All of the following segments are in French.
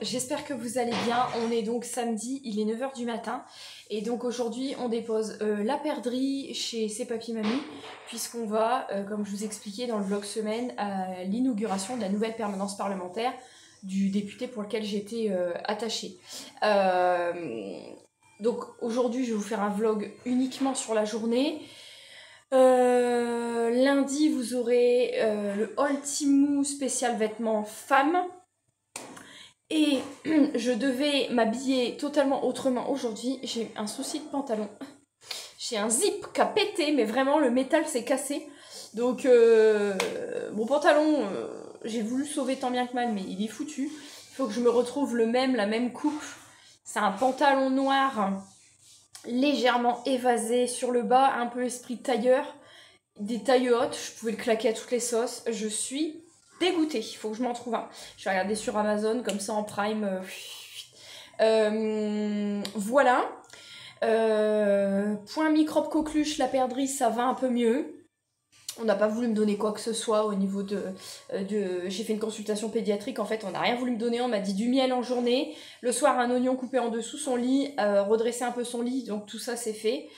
J'espère que vous allez bien. On est donc samedi, il est 9 h du matin. Et donc aujourd'hui, on dépose la perdrix chez ses papy mamies, puisqu'on va, comme je vous expliquais dans le vlog semaine, à l'inauguration de la nouvelle permanence parlementaire du député pour lequel j'étais attachée. Donc aujourd'hui, je vais vous faire un vlog uniquement sur la journée. Lundi, vous aurez le haul Timou spécial vêtements femmes. Et je devais m'habiller totalement autrement aujourd'hui. J'ai un souci de pantalon. J'ai un zip qui a pété, mais vraiment le métal s'est cassé. Donc mon pantalon, j'ai voulu sauver tant bien que mal, mais il est foutu. Il faut que je me retrouve la même coupe. C'est un pantalon noir légèrement évasé sur le bas, un peu esprit tailleur. Des tailles hautes, je pouvais le claquer à toutes les sauces. Je suis dégoûtée, il faut que je m'en trouve un. Je vais regarder sur Amazon, comme ça en prime. Voilà. Point microbe coqueluche, la perdrix, ça va un peu mieux. On n'a pas voulu me donner quoi que ce soit au niveau de j'ai fait une consultation pédiatrique, en fait on n'a rien voulu me donner, on m'a dit du miel en journée, le soir un oignon coupé en dessous son lit, redresser un peu son lit, donc tout ça c'est fait.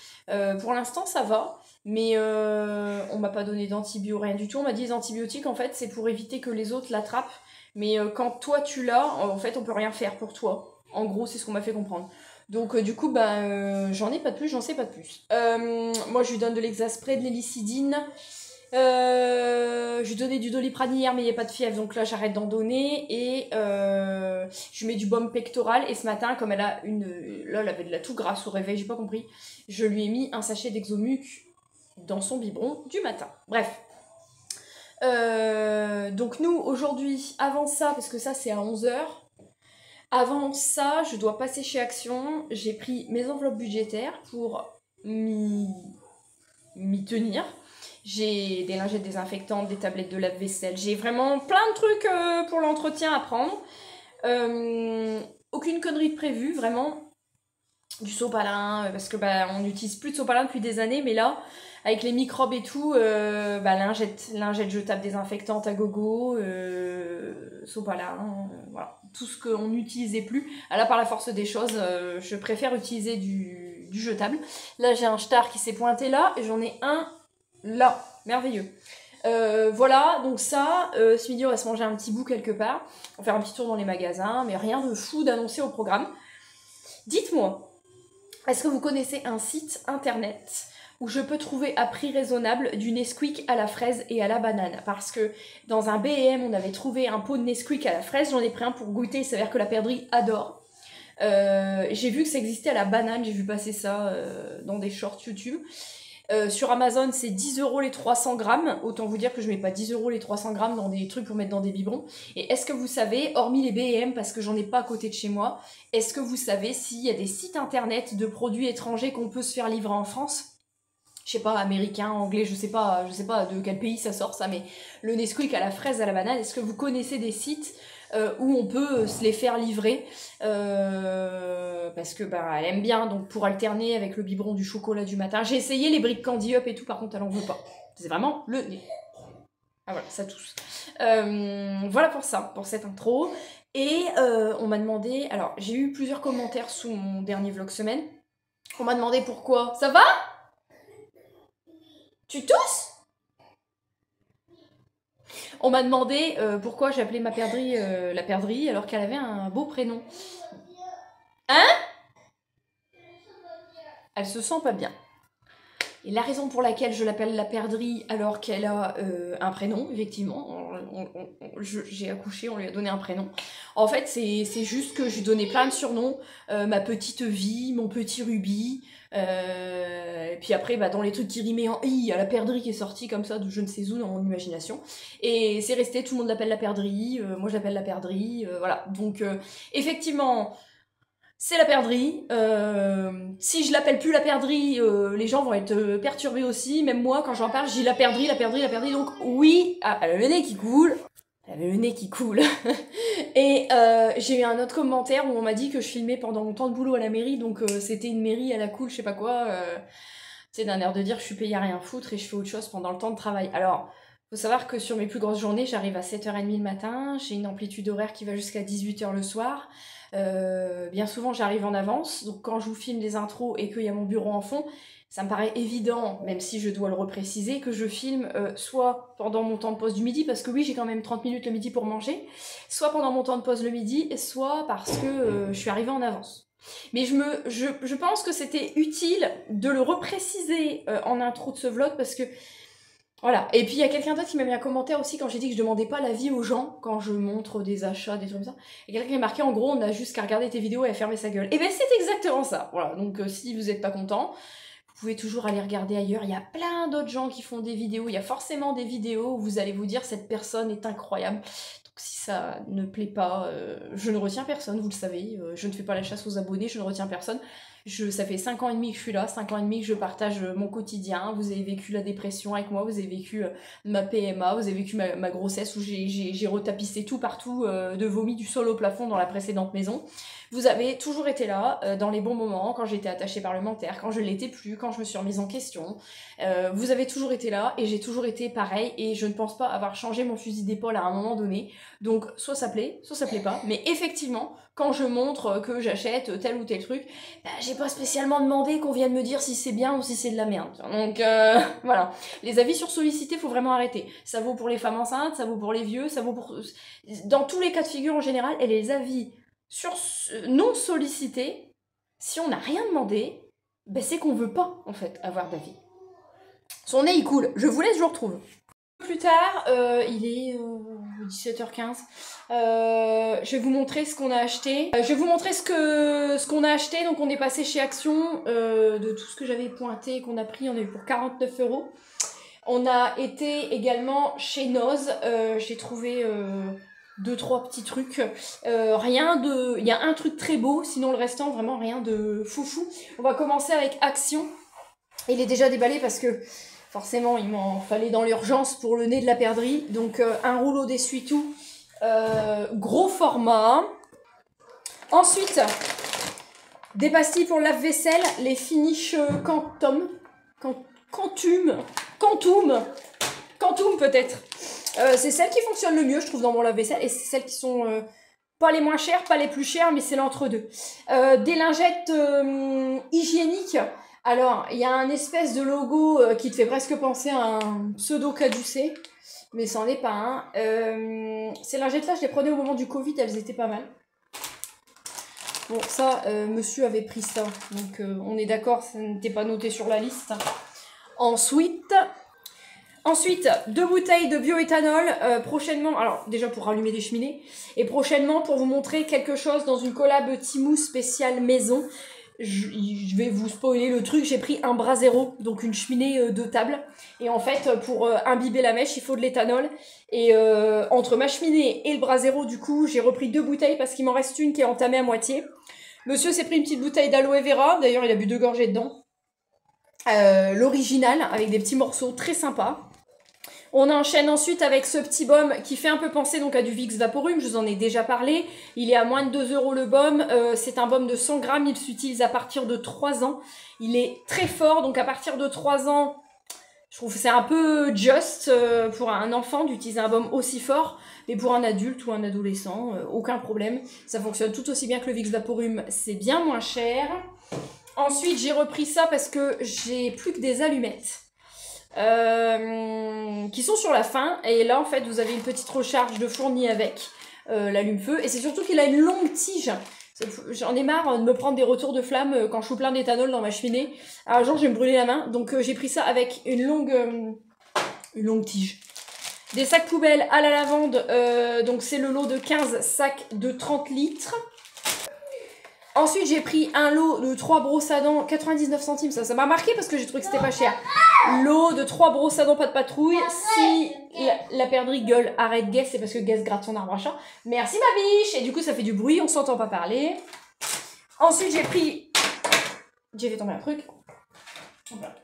Pour l'instant ça va, mais on m'a pas donné d'antibio, rien du tout. On m'a dit les antibiotiques en fait c'est pour éviter que les autres l'attrapent, mais quand toi tu l'as, en fait on peut rien faire pour toi. En gros c'est ce qu'on m'a fait comprendre. Donc du coup j'en ai pas de plus, j'en sais pas de plus. Moi je lui donne de l'Exaspray, de l'hélicidine. Je lui donnais du Doliprane hier mais il n'y a pas de fièvre donc là j'arrête d'en donner et je lui mets du baume pectoral et ce matin comme elle a là elle avait de la toux grasse au réveil, j'ai pas compris, je lui ai mis un sachet d'Exomuc dans son biberon du matin. Bref, donc nous aujourd'hui avant ça, parce que ça c'est à 11 h, avant ça je dois passer chez Action, j'ai pris mes enveloppes budgétaires pour m'y tenir. J'ai des lingettes désinfectantes, des tablettes de lave-vaisselle, j'ai vraiment plein de trucs pour l'entretien à prendre. Aucune connerie de prévue, vraiment. Du sopalin, parce que on n'utilise plus de sopalin depuis des années, mais là, avec les microbes et tout, lingette jetable désinfectante à gogo, sopalin, voilà. Tout ce qu'on n'utilisait plus. Ah, là, par la force des choses, je préfère utiliser du jetable. Là, j'ai un star qui s'est pointé là, et j'en ai un là, merveilleux. Voilà, donc ça, ce midi on va se manger un petit bout quelque part, on va faire un petit tour dans les magasins, mais rien de fou d'annoncer au programme. Dites-moi, est-ce que vous connaissez un site internet où je peux trouver à prix raisonnable du Nesquik à la fraise et à la banane? Parce que dans un B&M on avait trouvé un pot de Nesquik à la fraise, j'en ai pris un pour goûter, il s'avère que la perdrix adore. J'ai vu que ça existait à la banane, j'ai vu passer ça dans des shorts YouTube. Sur Amazon c'est 10 € les 300 grammes, autant vous dire que je mets pas 10 € les 300 grammes dans des trucs pour mettre dans des biberons. Et est-ce que vous savez, hormis les B&M parce que j'en ai pas à côté de chez moi, est-ce que vous savez s'il y a des sites internet de produits étrangers qu'on peut se faire livrer en France? Je sais pas, américain, anglais, je sais pas de quel pays ça sort ça, mais le Nesquik à la fraise, à la banane, est-ce que vous connaissez des sites où on peut se les faire livrer parce que elle aime bien, donc pour alterner avec le biberon du chocolat du matin. J'ai essayé les briques Candy Up et tout, par contre elle en veut pas. C'est vraiment le nez. Ah voilà, ça tousse. Voilà pour ça, pour cette intro. Et on m'a demandé... Alors, j'ai eu plusieurs commentaires sous mon dernier vlog semaine. On m'a demandé pourquoi. Ça va? Tu tousses? On m'a demandé pourquoi j'appelais ma perdrix la perdrix alors qu'elle avait un beau prénom. Hein? Elle se sent pas bien. Et la raison pour laquelle je l'appelle la perdrix alors qu'elle a un prénom, effectivement, j'ai accouché, on lui a donné un prénom. En fait, c'est juste que je lui donnais plein de surnoms, ma petite vie, mon petit rubis, et puis après, bah, dans les trucs qui rimaient en i, il y a la perdrix qui est sortie comme ça de je ne sais où dans mon imagination. Et c'est resté, tout le monde l'appelle la perdrix, moi je l'appelle la perdrix, voilà. Donc effectivement... C'est la perdrix. Si je l'appelle plus la perdrix, les gens vont être perturbés aussi. Même moi, quand j'en parle, je dis la perdrix, la perdrix, la perdrix. Donc oui, elle a le nez qui coule. Elle avait le nez qui coule. Et j'ai eu un autre commentaire où on m'a dit que je filmais pendant mon temps de boulot à la mairie. Donc c'était une mairie à la cool, je sais pas quoi. C'est d'un air de dire que je suis payée à rien foutre et je fais autre chose pendant le temps de travail. Alors... Faut savoir que sur mes plus grosses journées, j'arrive à 7h30 le matin, j'ai une amplitude horaire qui va jusqu'à 18h le soir. Bien souvent, j'arrive en avance, donc quand je vous filme des intros et qu'il y a mon bureau en fond, ça me paraît évident, même si je dois le repréciser, que je filme soit pendant mon temps de pause du midi, parce que oui, j'ai quand même 30 minutes le midi pour manger, soit pendant mon temps de pause le midi, soit parce que je suis arrivée en avance. Mais je pense que c'était utile de le repréciser en intro de ce vlog, parce que voilà, et puis il y a quelqu'un d'autre qui m'a mis un commentaire aussi quand j'ai dit que je demandais pas l'avis aux gens quand je montre des achats, des trucs comme ça. Et quelqu'un qui a marqué en gros, on a juste qu'à regarder tes vidéos et à fermer sa gueule. Et ben c'est exactement ça, voilà. Donc si vous êtes pas content, vous pouvez toujours aller regarder ailleurs. Il y a plein d'autres gens qui font des vidéos, il y a forcément des vidéos où vous allez vous dire cette personne est incroyable. Donc si ça ne plaît pas, je ne retiens personne, vous le savez. Je ne fais pas la chasse aux abonnés, je ne retiens personne. Ça fait 5 ans et demi que je suis là, 5 ans et demi que je partage mon quotidien. Vous avez vécu la dépression avec moi, vous avez vécu ma PMA, vous avez vécu ma grossesse où j'ai retapissé tout partout de vomi du sol au plafond dans la précédente maison. Vous avez toujours été là dans les bons moments, quand j'étais attachée parlementaire, quand je l'étais plus, quand je me suis remise en question. Vous avez toujours été là et j'ai toujours été pareil et je ne pense pas avoir changé mon fusil d'épaule à un moment donné. Donc soit ça plaît pas. Mais effectivement, quand je montre que j'achète tel ou tel truc, bah, j'ai pas spécialement demandé qu'on vienne me dire si c'est bien ou si c'est de la merde. Donc voilà, les avis sur sollicité, faut vraiment arrêter. Ça vaut pour les femmes enceintes, ça vaut pour les vieux, ça vaut pour... Dans tous les cas de figure en général, et les avis sur non sollicités, si on n'a rien demandé, bah, c'est qu'on veut pas en fait avoir d'avis. Son nez il coule, je vous laisse, je vous retrouve. Plus tard, il est 17h15. Je vais vous montrer ce qu'on a acheté. Je vais vous montrer ce qu'on a acheté. Donc on est passé chez Action, de tout ce que j'avais pointé, qu'on a pris, on a eu pour 49 €. On a été également chez Noz. J'ai trouvé 2-3 petits trucs. Rien de... Il y a un truc très beau, sinon le restant, vraiment rien de foufou. On va commencer avec Action. Il est déjà déballé parce que forcément, il m'en fallait dans l'urgence pour le nez de la perdrix. Donc, un rouleau d'essuie-tout, gros format. Ensuite, des pastilles pour lave-vaisselle, les Finish Quantum peut-être. C'est celles qui fonctionnent le mieux, je trouve, dans mon lave-vaisselle. Et c'est celles qui sont pas les moins chères, pas les plus chères, mais c'est l'entre-deux. Des lingettes hygiéniques. Alors, il y a un espèce de logo qui te fait presque penser à un pseudo-caducé, mais c'en est pas un. Ces lingettes-là, je les prenais au moment du Covid, elles étaient pas mal. Bon, ça, monsieur avait pris ça, donc on est d'accord, ça n'était pas noté sur la liste. Ensuite, 2 bouteilles de bioéthanol, prochainement, alors déjà pour rallumer des cheminées, et prochainement pour vous montrer quelque chose dans une collab Temu spéciale maison. Je vais vous spoiler le truc, j'ai pris un Brasero, donc une cheminée de table. Et en fait, pour imbiber la mèche, il faut de l'éthanol. Et entre ma cheminée et le Brasero, du coup, j'ai repris 2 bouteilles parce qu'il m'en reste une qui est entamée à moitié. Monsieur s'est pris une petite bouteille d'aloe vera, d'ailleurs il a bu 2 gorgées dedans. L'original, avec des petits morceaux très sympas. On enchaîne ensuite avec ce petit baume qui fait un peu penser donc à du Vicks Vaporum, je vous en ai déjà parlé. Il est à moins de 2 € le baume, c'est un baume de 100 grammes, il s'utilise à partir de 3 ans. Il est très fort, donc à partir de 3 ans, Je trouve que c'est un peu just pour un enfant d'utiliser un baume aussi fort, mais pour un adulte ou un adolescent, aucun problème. Ça fonctionne tout aussi bien que le Vicks Vaporum, c'est bien moins cher. Ensuite, j'ai repris ça parce que j'ai plus que des allumettes. Qui sont sur la fin, et là en fait vous avez une petite recharge de fourni avec l'allume-feu, et c'est surtout qu'il a une longue tige. J'en ai marre de me prendre des retours de flamme quand je fous plein d'éthanol dans ma cheminée. Un jour je vais me brûler la main, donc j'ai pris ça avec une longue tige. Des sacs poubelles à la lavande, donc c'est le lot de 15 sacs de 30 litres. Ensuite, j'ai pris un lot de 3 brosses à dents, 99 centimes, ça m'a marqué parce que j'ai trouvé que c'était pas cher. Lot de 3 brosses à dents, pas de patrouille. Si la perdrix gueule, arrête Guess, c'est parce que Guess gratte son arbre à chat. Merci ma biche. Et du coup, ça fait du bruit, on s'entend pas parler. Ensuite, j'ai pris... J'ai fait tomber un truc. Voilà.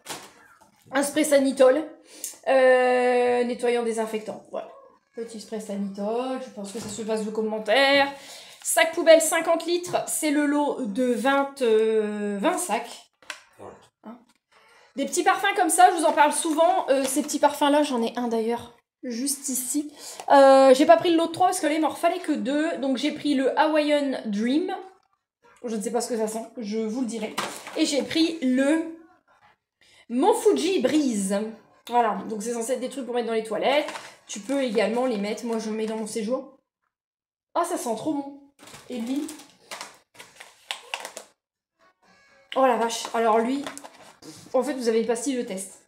Un spray Sanitol. Nettoyant désinfectant. Voilà. Petit spray Sanitol, je pense que ça se passe de commentaires. Sac poubelle 50 litres, c'est le lot de 20 sacs. Hein. Des petits parfums comme ça, je vous en parle souvent. Ces petits parfums-là, j'en ai un d'ailleurs, juste ici. J'ai pas pris le lot de 3 parce que là, il m'en fallait que 2. Donc j'ai pris le Hawaiian Dream. Je ne sais pas ce que ça sent, je vous le dirai. Et j'ai pris le Mont Fuji Breeze. Voilà, donc c'est censé être des trucs pour mettre dans les toilettes. Tu peux également les mettre, moi je mets dans mon séjour. Ah, ça sent trop bon. Et lui, oh la vache, alors lui, en fait vous avez les pastilles de test.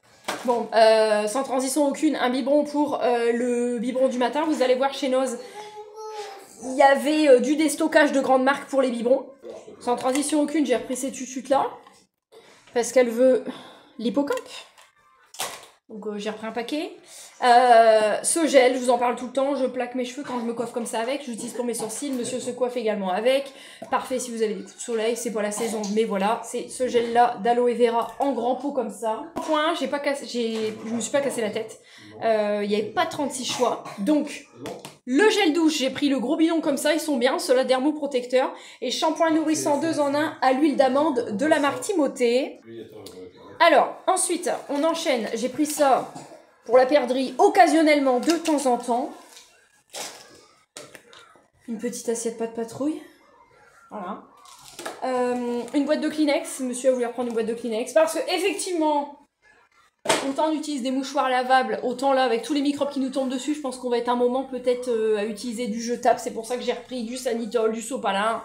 Bon, sans transition aucune, un biberon pour le biberon du matin. Vous allez voir chez Noz, il y avait du déstockage de grandes marques pour les biberons. Sans transition aucune, j'ai repris ces tutus là, parce qu'elle veut l'hippocampe. Donc j'ai repris un paquet. Ce gel, je vous en parle tout le temps, je plaque mes cheveux quand je me coiffe comme ça avec, j'utilise pour mes sourcils, monsieur se coiffe également avec. Parfait si vous avez des coups de soleil, c'est pas la saison, mais voilà, c'est ce gel là d'aloe vera en grand pot comme ça. Point, je me suis pas cassé la tête, il n'y avait pas 36 choix, donc le gel douche, j'ai pris le gros bidon comme ça, ils sont bien, ceux-là dermoprotecteur, et shampoing nourrissant 2 en 1 à l'huile d'amande de la marque Timothée. Alors, ensuite, on enchaîne, j'ai pris ça pour la perdrix, occasionnellement, de temps en temps. Une petite assiette pas de patrouille. Voilà. Une boîte de Kleenex. Monsieur a voulu reprendre une boîte de Kleenex. Parce que, effectivement, autant on utilise des mouchoirs lavables, autant là, avec tous les microbes qui nous tombent dessus, je pense qu'on va être un moment peut-être à utiliser du jetable. C'est pour ça que j'ai repris du Sanitol, du Sopalin.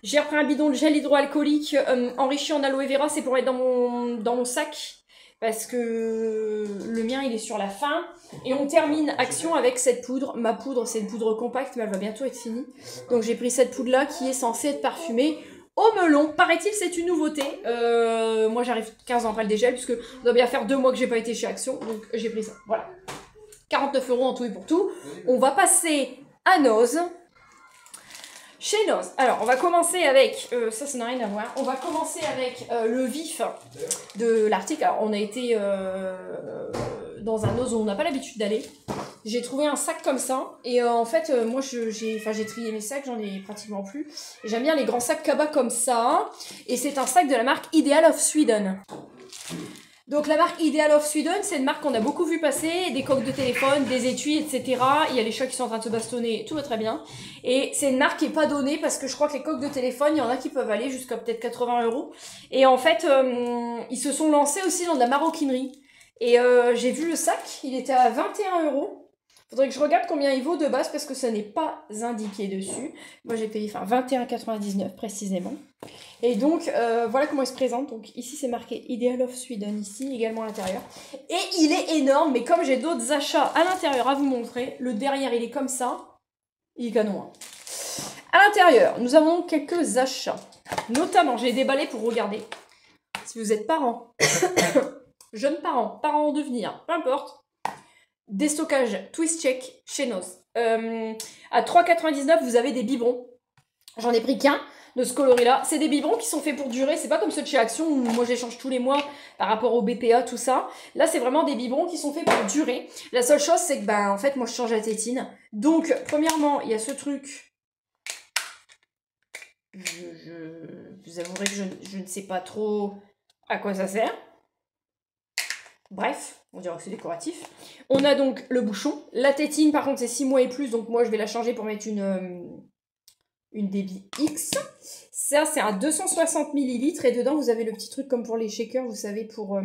J'ai repris un bidon de gel hydroalcoolique enrichi en aloe vera. C'est pour mettre dans mon sac. Parce que le mien, il est sur la fin. Et on termine action avec cette poudre. Ma poudre, c'est une poudre compacte, mais elle va bientôt être finie. Donc j'ai pris cette poudre-là qui est censée être parfumée au melon. Paraît-il, c'est une nouveauté. Moi, j'arrive 15 ans après le dégel, puisque ça doit bien faire 2 mois que j'ai pas été chez Action. Donc j'ai pris ça. Voilà. 49 € en tout et pour tout. On va passer à Noz. Chez Noz. Alors, on va commencer avec... ça n'a rien à voir. On va commencer avec le vif de l'article. Alors, on a été dans un Noz où on n'a pas l'habitude d'aller. J'ai trouvé un sac comme ça. Et en fait, moi, j'ai trié mes sacs. J'en ai pratiquement plus. J'aime bien les grands sacs Kaba comme ça. Et c'est un sac de la marque Ideal of Sweden. Donc la marque Ideal of Sweden, c'est une marque qu'on a beaucoup vu passer, des coques de téléphone, des étuis, etc. Il y a les chats qui sont en train de se bastonner, tout va très bien. Et c'est une marque qui est pas donnée parce que je crois que les coques de téléphone, il y en a qui peuvent aller jusqu'à peut-être 80 €. Et en fait, ils se sont lancés aussi dans de la maroquinerie. Et j'ai vu le sac, il était à 21 €. Faudrait que je regarde combien il vaut de base parce que ça n'est pas indiqué dessus. Moi j'ai payé 21,99 précisément. Et donc voilà comment il se présente. Donc ici c'est marqué Ideal of Sweden, ici également à l'intérieur. Et il est énorme, mais comme j'ai d'autres achats à l'intérieur à vous montrer, le derrière il est comme ça, il est canon. Hein. À l'intérieur, nous avons quelques achats. Notamment, j'ai déballé pour regarder. Si vous êtes parents, jeunes parents, parents en devenir, peu importe. Déstockage Twist Check chez Noz. À 3,99 vous avez des biberons. J'en ai pris qu'un de ce coloris-là. C'est des biberons qui sont faits pour durer. C'est pas comme ceux de chez Action où moi j'échange tous les mois par rapport au BPA, tout ça. Là, c'est vraiment des biberons qui sont faits pour durer. La seule chose, c'est que, en fait, moi je change la tétine. Donc, premièrement, il y a ce truc. Je vous avouerai que je ne sais pas trop à quoi ça sert. Bref, on dirait que c'est décoratif. On a donc le bouchon. La tétine, par contre, c'est 6 mois et plus, donc moi, je vais la changer pour mettre une débit X. Ça, c'est un 260 ml, et dedans, vous avez le petit truc comme pour les shakers, vous savez, pour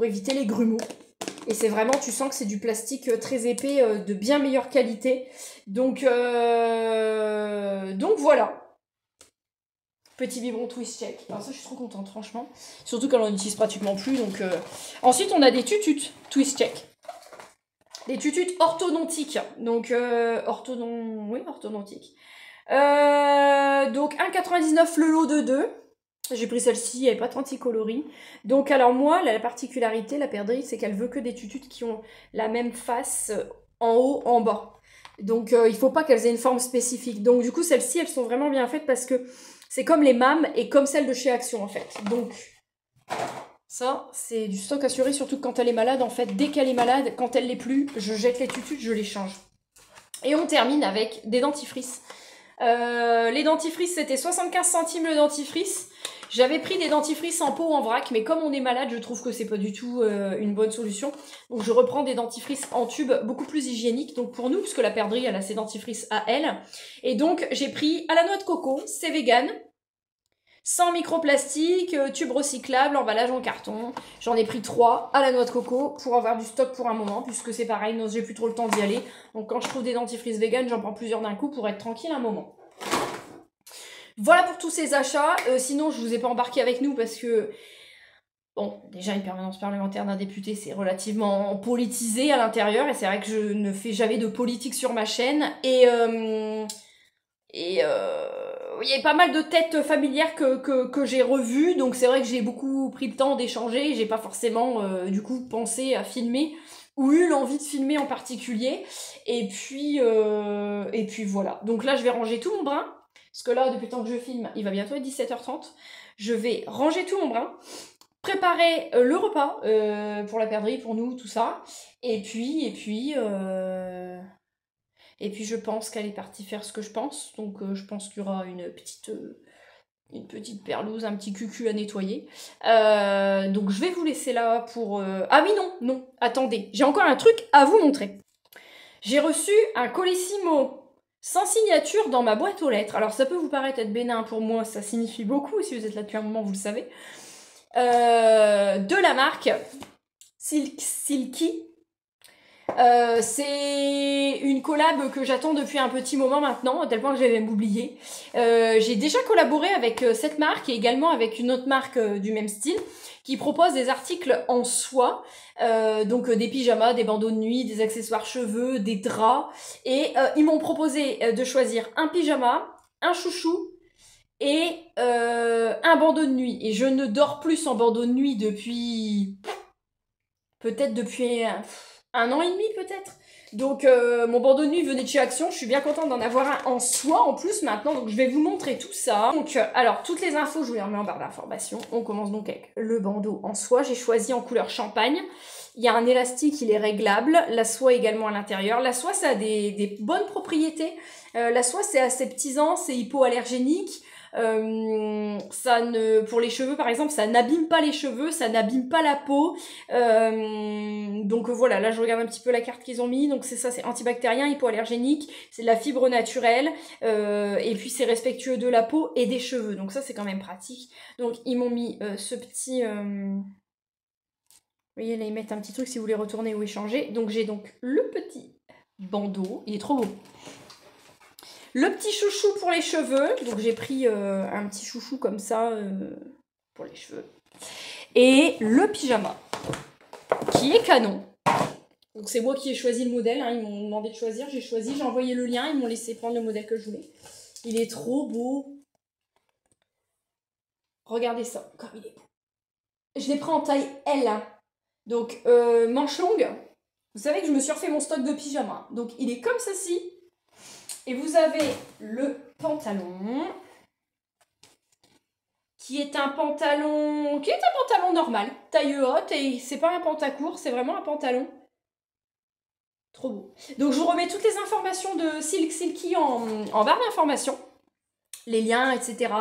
éviter les grumeaux. Et c'est vraiment, tu sens que c'est du plastique très épais, de bien meilleure qualité. Donc voilà. Petit biberon twist check. Alors ça, je suis trop contente, franchement. Surtout quand on n'utilise pratiquement plus. Donc ensuite, on a des tututes twist check. Des tututes orthodontiques. Donc orthodontiques. Donc 1,99 le lot de 2. J'ai pris celle-ci, il n'y avait pas 36 coloris. Donc alors moi, la particularité, la perdrix, c'est qu'elle veut que des tututes qui ont la même face en haut, en bas. Donc il ne faut pas qu'elles aient une forme spécifique. Donc du coup, celles-ci, elles sont vraiment bien faites parce que c'est comme les MAM et comme celles de chez Action en fait. Donc ça, c'est du stock assuré, surtout quand elle est malade. En fait, dès qu'elle est malade, quand elle l'est plus, je jette les tututes, je les change. Et on termine avec des dentifrices. Les dentifrices, c'était 75 centimes le dentifrice. J'avais pris des dentifrices en pot ou en vrac, mais comme on est malade, je trouve que c'est pas du tout une bonne solution. Donc je reprends des dentifrices en tube, beaucoup plus hygiéniques. Donc pour nous, puisque la perdrix, elle a ses dentifrices à elle. Et donc j'ai pris à la noix de coco, c'est vegan. Sans microplastique, tube recyclable, emballage en carton. J'en ai pris 3 à la noix de coco pour avoir du stock pour un moment, puisque c'est pareil, j'ai plus trop le temps d'y aller. Donc quand je trouve des dentifrices vegan, j'en prends plusieurs d'un coup pour être tranquille un moment. Voilà pour tous ces achats. Sinon, je vous ai pas embarqué avec nous parce que, bon, déjà une permanence parlementaire d'un député, c'est relativement politisé à l'intérieur. Et c'est vrai que je ne fais jamais de politique sur ma chaîne. Et il y a pas mal de têtes familières que j'ai revues, donc c'est vrai que j'ai beaucoup pris le temps d'échanger, j'ai pas forcément du coup pensé à filmer ou eu l'envie de filmer en particulier, et puis voilà. Donc là je vais ranger tout mon brin, parce que là depuis le temps que je filme, il va bientôt être 17h30, je vais ranger tout mon brin, préparer le repas pour la perdrix, pour nous, tout ça, et puis je pense qu'elle est partie faire ce que je pense. Donc je pense qu'il y aura une petite perlouse, un petit cucu à nettoyer. Donc je vais vous laisser là pour... Ah oui, non, attendez. J'ai encore un truc à vous montrer. J'ai reçu un Colissimo sans signature dans ma boîte aux lettres. Alors ça peut vous paraître être bénin, pour moi ça signifie beaucoup. Si vous êtes là depuis un moment, vous le savez. De la marque Silky. C'est une collab que j'attends depuis un petit moment maintenant, à tel point que j'avais même oublié. J'ai déjà collaboré avec cette marque et également avec une autre marque du même style qui propose des articles en soie, donc des pyjamas, des bandeaux de nuit, des accessoires cheveux, des draps. Et ils m'ont proposé de choisir un pyjama, un chouchou et un bandeau de nuit. Et je ne dors plus en bandeau de nuit depuis... peut-être depuis... un an et demi peut-être. Donc mon bandeau de nuit venait de chez Action, je suis bien contente d'en avoir un en soie en plus maintenant, donc je vais vous montrer tout ça. Donc alors toutes les infos je vous les remets en barre d'informations. On commence donc avec le bandeau en soie, j'ai choisi en couleur champagne. Il y a un élastique, il est réglable, la soie également à l'intérieur. La soie ça a des bonnes propriétés, la soie c'est aseptisant, c'est hypoallergénique. Pour les cheveux par exemple, ça n'abîme pas les cheveux, ça n'abîme pas la peau. Donc voilà, là je regarde un petit peu la carte qu'ils ont mis. Donc c'est ça, c'est antibactérien, hypoallergénique, c'est de la fibre naturelle, et puis c'est respectueux de la peau et des cheveux. Donc ça c'est quand même pratique. Donc ils m'ont mis ce petit... vous voyez là ils mettent un petit truc si vous voulez retourner ou échanger. Donc j'ai donc le petit bandeau, il est trop beau. Le petit chouchou pour les cheveux. Donc j'ai pris un petit chouchou comme ça pour les cheveux. Et le pyjama, qui est canon. Donc c'est moi qui ai choisi le modèle. Hein. Ils m'ont demandé de choisir. J'ai choisi, j'ai envoyé le lien. Ils m'ont laissé prendre le modèle que je voulais. Il est trop beau. Regardez ça, comme il est beau. Je l'ai pris en taille L. Hein. Donc manche longue. Vous savez que je me suis refait mon stock de pyjama. Donc il est comme ceci. Et vous avez le pantalon, qui est un pantalon normal, taille haute, et c'est pas un pantacourt, c'est vraiment un pantalon. Trop beau. Donc je vous remets toutes les informations de Silky en barre d'informations, les liens, etc.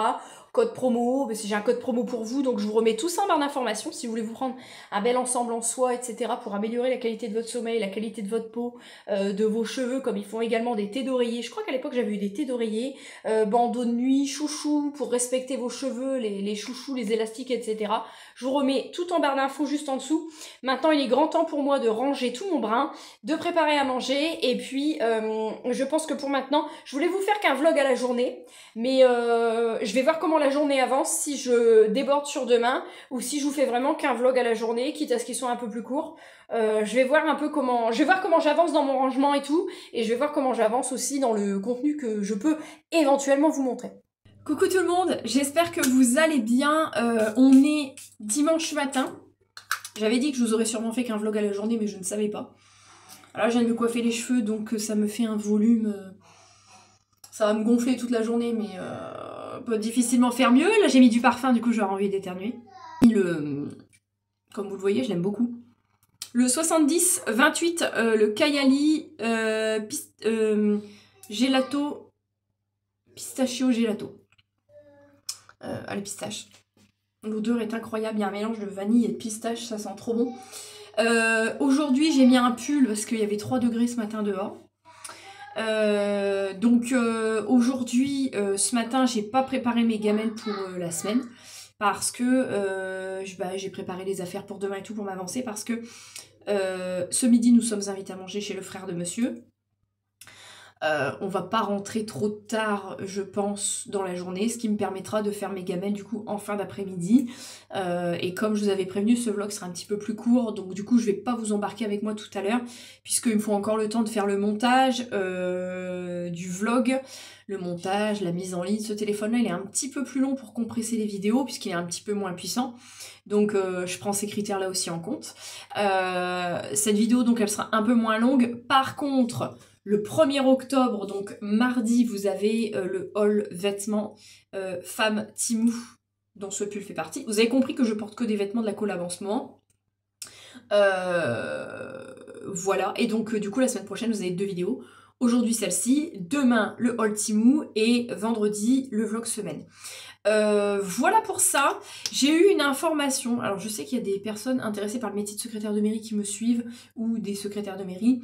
code promo, si j'ai un code promo pour vous, donc je vous remets tout ça en barre d'informations si vous voulez vous prendre un bel ensemble en soie, etc. pour améliorer la qualité de votre sommeil, la qualité de votre peau, de vos cheveux, comme ils font également des thés d'oreiller. Je crois qu'à l'époque j'avais eu des thés d'oreiller, bandeaux de nuit, chouchou, pour respecter vos cheveux, les chouchous, les élastiques, etc. Je vous remets tout en barre d'infos juste en dessous. Maintenant, il est grand temps pour moi de ranger tout mon brin, de préparer à manger, et puis je pense que pour maintenant, je voulais vous faire qu'un vlog à la journée, mais je vais voir comment la journée avance, si je déborde sur demain, ou si je vous fais vraiment qu'un vlog à la journée, quitte à ce qu'ils soient un peu plus courts. Je vais voir un peu comment j'avance dans mon rangement et tout, et je vais voir comment j'avance aussi dans le contenu que je peux éventuellement vous montrer. Coucou tout le monde, j'espère que vous allez bien. On est dimanche matin. J'avais dit que je vous aurais sûrement fait qu'un vlog à la journée, mais je ne savais pas. Alors là, je viens de me coiffer les cheveux, donc ça me fait un volume. Ça va me gonfler toute la journée, mais peut difficilement faire mieux. Là, j'ai mis du parfum, du coup, j'aurais envie d'éternuer. Comme vous le voyez, je l'aime beaucoup. Le 70-28, le Kayali gelato, pistachio gelato. À la pistache. L'odeur est incroyable, il y a un mélange de vanille et de pistache, ça sent trop bon. Aujourd'hui, j'ai mis un pull parce qu'il y avait 3 degrés ce matin dehors. Aujourd'hui, ce matin, j'ai pas préparé mes gamelles pour la semaine parce que j'ai préparé les affaires pour demain et tout pour m'avancer parce que ce midi, nous sommes invités à manger chez le frère de monsieur. On va pas rentrer trop tard, je pense, dans la journée, ce qui me permettra de faire mes gamelles du coup en fin d'après-midi. Et comme je vous avais prévenu, ce vlog sera un petit peu plus court, donc du coup je vais pas vous embarquer avec moi tout à l'heure, puisqu'il me faut encore le temps de faire le montage du vlog, le montage, la mise en ligne. Ce téléphone-là, il est un petit peu plus long pour compresser les vidéos, puisqu'il est un petit peu moins puissant. Donc je prends ces critères-là aussi en compte. Cette vidéo, donc, elle sera un peu moins longue. Par contre, le 1er octobre, donc mardi, vous avez le haul vêtements femme Timou, dont ce pull fait partie. Vous avez compris que je porte que des vêtements de la collab en ce moment. Voilà, et donc du coup la semaine prochaine vous avez 2 vidéos. Aujourd'hui celle-ci, demain le haul Timou et vendredi le vlog semaine. Voilà pour ça. J'ai eu une information, alors je sais qu'il y a des personnes intéressées par le métier de secrétaire de mairie qui me suivent, ou des secrétaires de mairie.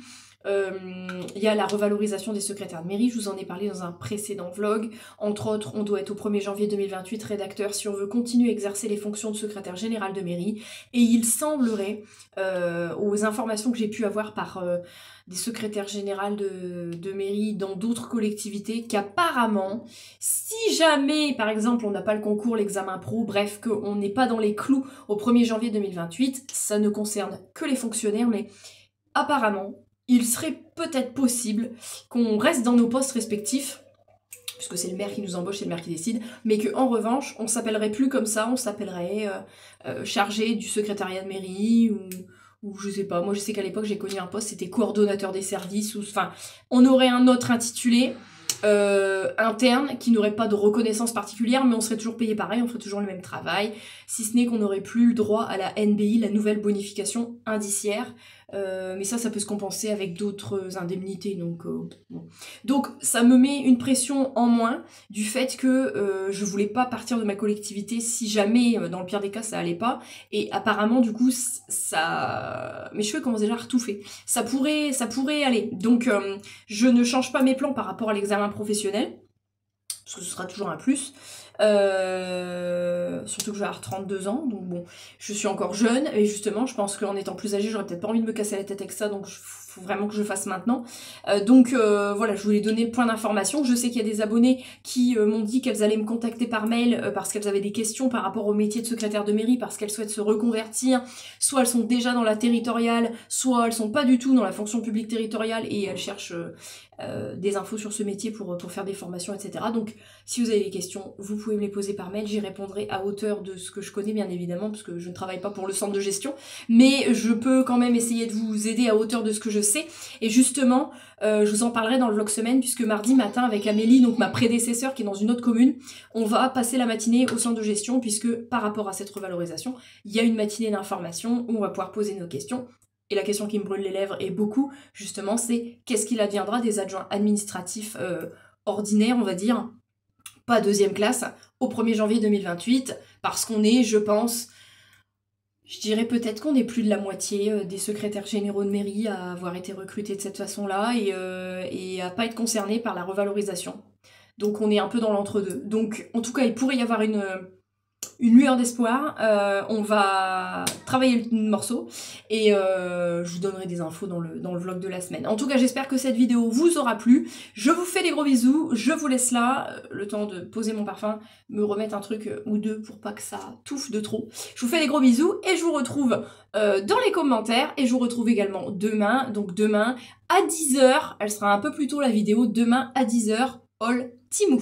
Il y a la revalorisation des secrétaires de mairie, je vous en ai parlé dans un précédent vlog. Entre autres, on doit être au 1er janvier 2028 rédacteur si on veut continuer à exercer les fonctions de secrétaire général de mairie. Et il semblerait, aux informations que j'ai pu avoir par des secrétaires générales de mairie dans d'autres collectivités, qu'apparemment, si jamais, par exemple, on n'a pas le concours, l'examen pro, bref, qu'on n'est pas dans les clous au 1er janvier 2028, ça ne concerne que les fonctionnaires, mais apparemment, il serait peut-être possible qu'on reste dans nos postes respectifs, puisque c'est le maire qui nous embauche, c'est le maire qui décide, mais qu'en revanche, on s'appellerait plus comme ça, on s'appellerait chargé du secrétariat de mairie, ou je sais pas, moi je sais qu'à l'époque j'ai connu un poste, c'était coordonnateur des services, ou enfin, on aurait un autre intitulé interne qui n'aurait pas de reconnaissance particulière, mais on serait toujours payé pareil, on ferait toujours le même travail, si ce n'est qu'on n'aurait plus le droit à la NBI, la nouvelle bonification indiciaire. Mais ça peut se compenser avec d'autres indemnités, donc bon. Donc ça me met une pression en moins du fait que je voulais pas partir de ma collectivité si jamais, dans le pire des cas, ça allait pas, et apparemment du coup ça, mes cheveux commencent déjà à retouffer, ça pourrait aller, donc je ne change pas mes plans par rapport à l'examen professionnel, parce que ce sera toujours un plus. Surtout que je vais avoir 32 ans, donc bon, je suis encore jeune, et justement, je pense qu'en étant plus âgée, j'aurais peut-être pas envie de me casser la tête avec ça, donc faut vraiment que je le fasse maintenant. Voilà, je voulais donner le point d'information. Je sais qu'il y a des abonnés qui m'ont dit qu'elles allaient me contacter par mail parce qu'elles avaient des questions par rapport au métier de secrétaire de mairie, parce qu'elles souhaitent se reconvertir, soit elles sont déjà dans la territoriale, soit elles sont pas du tout dans la fonction publique territoriale, et elles cherchent des infos sur ce métier pour faire des formations, etc. Donc si vous avez des questions, vous pouvez me les poser par mail, j'y répondrai à hauteur de ce que je connais, bien évidemment, parce que je ne travaille pas pour le centre de gestion, mais je peux quand même essayer de vous aider à hauteur de ce que je sais. Et justement, je vous en parlerai dans le vlog semaine, puisque mardi matin avec Amélie, donc ma prédécesseur qui est dans une autre commune, on va passer la matinée au centre de gestion, puisque par rapport à cette revalorisation, il y a une matinée d'information où on va pouvoir poser nos questions. Et la question qui me brûle les lèvres, et beaucoup, justement, c'est qu'est-ce qu'il adviendra des adjoints administratifs ordinaires, on va dire, pas deuxième classe, au 1er janvier 2028, parce qu'on est, je pense, je dirais peut-être qu'on est plus de la moitié des secrétaires généraux de mairie à avoir été recrutés de cette façon-là et à pas être concernés par la revalorisation. Donc on est un peu dans l'entre-deux. Donc en tout cas, il pourrait y avoir une lueur d'espoir. On va travailler le morceau et je vous donnerai des infos dans le vlog de la semaine. En tout cas, j'espère que cette vidéo vous aura plu. Je vous fais des gros bisous. Je vous laisse là, le temps de poser mon parfum, me remettre un truc ou deux pour pas que ça touffe de trop. Je vous fais des gros bisous et je vous retrouve dans les commentaires et je vous retrouve également demain. Donc demain à 10 h, elle sera un peu plus tôt la vidéo. Demain à 10 h, all Timou.